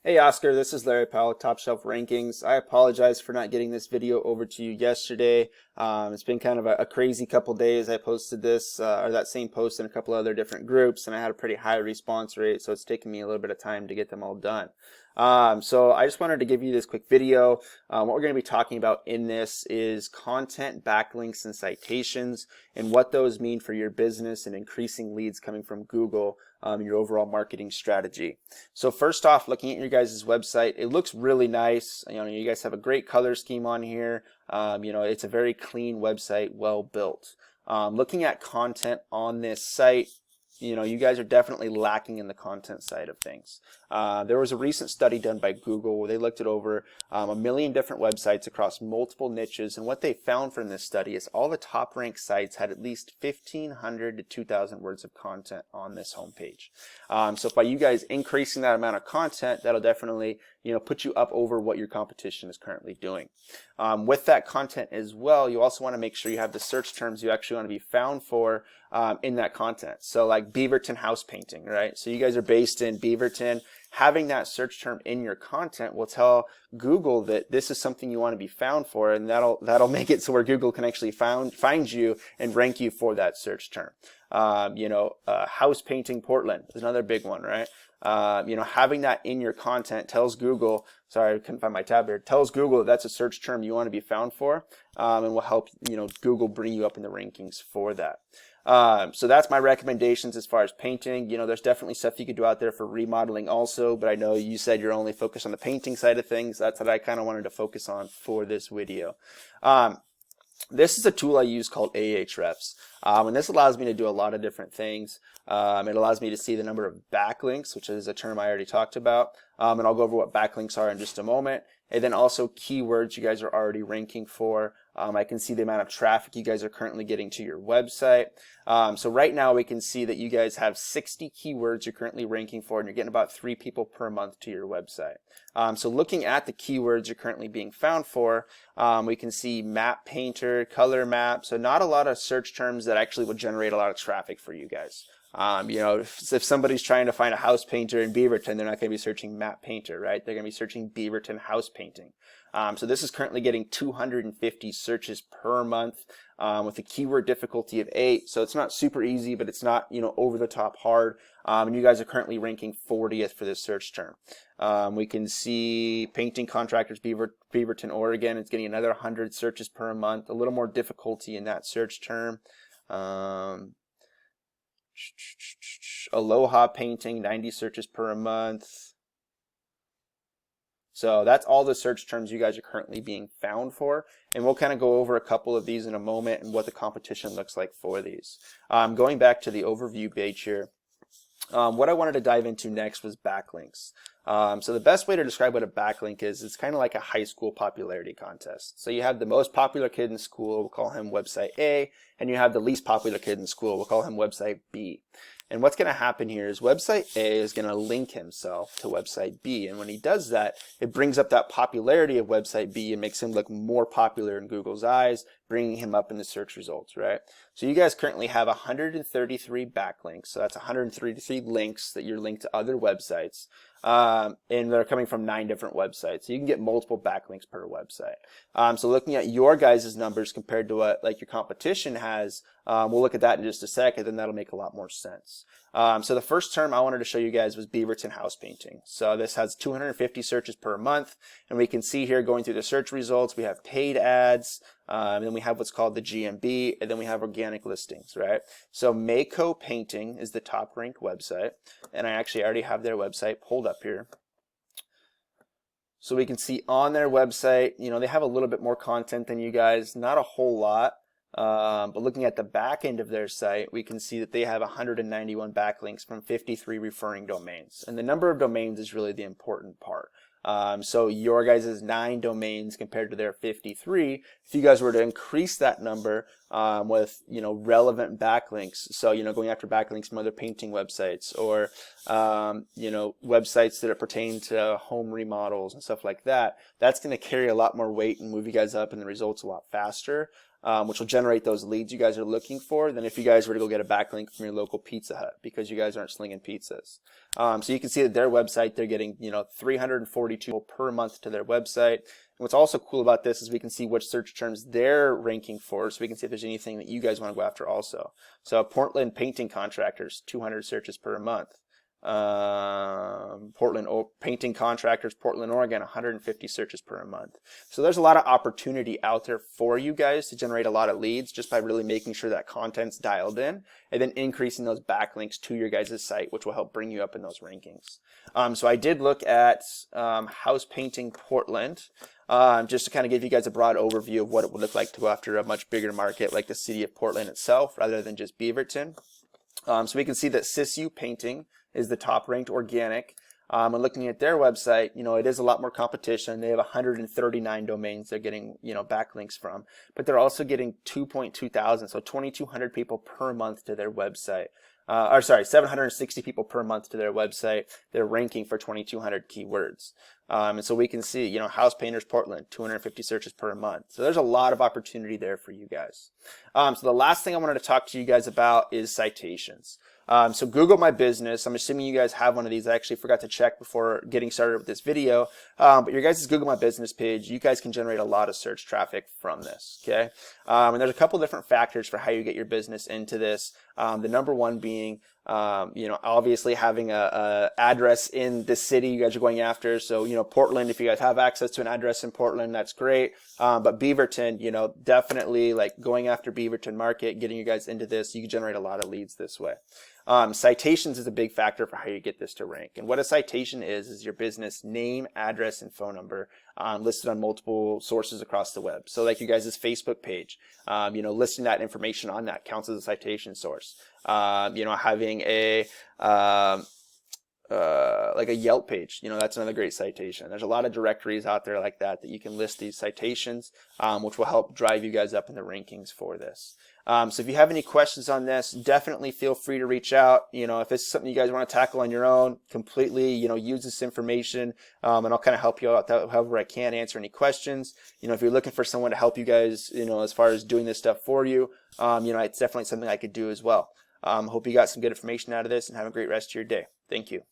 Hey Oscar, this is Larry Powell, Top Shelf Rankings. I apologize for not getting this video over to you yesterday. It's been kind of a crazy couple days. I posted this or that same post in a couple other different groups, and I had a pretty high response rate, so it's taken me a little bit of time to get them all done. So I just wanted to give you this quick video. What we're going to be talking about in this is content, backlinks, and citations, and what those mean for your business and increasing leads coming from Google, your overall marketing strategy. So first off, looking at your guys' website, it looks really nice. You guys have a great color scheme on here. It's a very clean website, well built. Looking at content on this site, you guys are definitely lacking in the content side of things. There was a recent study done by Google where they looked at over 1 million different websites across multiple niches, and what they found from this study is all the top ranked sites had at least 1,500 to 2,000 words of content on this homepage. So by you guys increasing that amount of content, that'll definitely put you up over what your competition is currently doing. With that content as well, you also want to make sure you have the search terms you actually want to be found for in that content. So like Beaverton house painting, right? So you guys are based in Beaverton. Having that search term in your content will tell Google that this is something you want to be found for, and that'll make it so where Google can actually find you and rank you for that search term. House painting Portland is another big one, right? Having that in your content tells Google, sorry, I couldn't find my tab here, tells Google that that's a search term you want to be found for, and will help, Google bring you up in the rankings for that. So that's my recommendations as far as painting. There's definitely stuff you could do out there for remodeling also, but I know you said you're only focused on the painting side of things. That's what I kind of wanted to focus on for this video. This is a tool I use called Ahrefs, and this allows me to do a lot of different things. It allows me to see the number of backlinks, which is a term I already talked about, and I'll go over what backlinks are in just a moment. And then also keywords you guys are already ranking for. I can see the amount of traffic you guys are currently getting to your website. So right now we can see that you guys have 60 keywords you're currently ranking for, and you're getting about 3 people per month to your website. So looking at the keywords you're currently being found for, we can see map painter, color map. So not a lot of search terms that actually will generate a lot of traffic for you guys. If somebody's trying to find a house painter in Beaverton, they're not going to be searching map painter, right? They're going to be searching Beaverton house painting. So this is currently getting 250 searches per month with a keyword difficulty of 8. So it's not super easy, but it's not, over the top hard. And you guys are currently ranking 40th for this search term. We can see painting contractors, Beaverton, Oregon. It's getting another 100 searches per month. A little more difficulty in that search term. Aloha painting, 90 searches per month. So that's all the search terms you guys are currently being found for, and we'll kind of go over a couple of these in a moment and what the competition looks like for these. Going back to the overview page here, what I wanted to dive into next was backlinks. So the best way to describe what a backlink is, it's kind of like a high school popularity contest. So you have the most popular kid in school, we'll call him website A, and you have the least popular kid in school, we'll call him website B. And what's going to happen here is website A is going to link himself to website B, and when he does that, it brings up that popularity of website B and makes him look more popular in Google's eyes, bringing him up in the search results, right? So you guys currently have 133 backlinks, so that's 133 links that you're linked to other websites. And they're coming from 9 different websites. So you can get multiple backlinks per website. So looking at your guys' numbers compared to what your competition has, we'll look at that in just a second, and that'll make a lot more sense. So the first term I wanted to show you guys was Beaverton house painting. So this has 250 searches per month, and we can see here going through the search results, we have paid ads, then we have what's called the GMB, and then we have organic listings, right? So Mako Painting is the top ranked website, and I actually already have their website pulled up here. So we can see on their website, they have a little bit more content than you guys, not a whole lot. But looking at the back end of their site, we can see that they have 191 backlinks from 53 referring domains. And the number of domains is really the important part. So your guys' 9 domains compared to their 53, if you guys were to increase that number, with, relevant backlinks. So, going after backlinks from other painting websites, or, websites that pertain to home remodels and stuff like that. That's going to carry a lot more weight and move you guys up in the results a lot faster, which will generate those leads you guys are looking for, than if you guys were to go get a backlink from your local Pizza Hut, because you guys aren't slinging pizzas. So you can see that their website, they're getting, 342 people per month to their website. And what's also cool about this is we can see which search terms they're ranking for, so we can see if there's anything that you guys want to go after also. So Portland painting contractors, 200 searches per month. Portland painting contractors, Portland, Oregon, 150 searches per month. So there's a lot of opportunity out there for you guys to generate a lot of leads just by really making sure that content's dialed in, and then increasing those backlinks to your guys' site, which will help bring you up in those rankings. So I did look at House Painting Portland, just to kind of give you guys a broad overview of what it would look like to go after a much bigger market like the city of Portland itself, rather than just Beaverton. So we can see that Sisu Painting is the top ranked organic. And looking at their website, it is a lot more competition. They have 139 domains they're getting, backlinks from, but they're also getting 2.2 thousand, so 2,200 people per month to their website. 760 people per month to their website. They're ranking for 2,200 keywords. And so we can see, House Painters Portland, 250 searches per month. So there's a lot of opportunity there for you guys. So the last thing I wanted to talk to you guys about is citations. So Google My Business, I'm assuming you guys have one of these. I actually forgot to check before getting started with this video. But your guys' Google My Business page, you guys can generate a lot of search traffic from this, okay? And there's a couple different factors for how you get your business into this. The number one being, obviously having a address in the city you guys are going after. So, Portland, if you guys have access to an address in Portland, that's great. But Beaverton, definitely like going after Beaverton market, getting you guys into this, you can generate a lot of leads this way. Citations is a big factor for how you get this to rank. And what a citation is your business name, address, and phone number listed on multiple sources across the web. So like you guys' Facebook page, listing that information on that counts as a citation source. Having a like a Yelp page, that's another great citation. There's a lot of directories out there like that you can list these citations, which will help drive you guys up in the rankings for this. So if you have any questions on this, definitely feel free to reach out. If it's something you guys want to tackle on your own, completely, use this information, and I'll kind of help you out however I can, answer any questions. If you're looking for someone to help you guys, as far as doing this stuff for you, it's definitely something I could do as well. Hope you got some good information out of this, and have a great rest of your day. Thank you.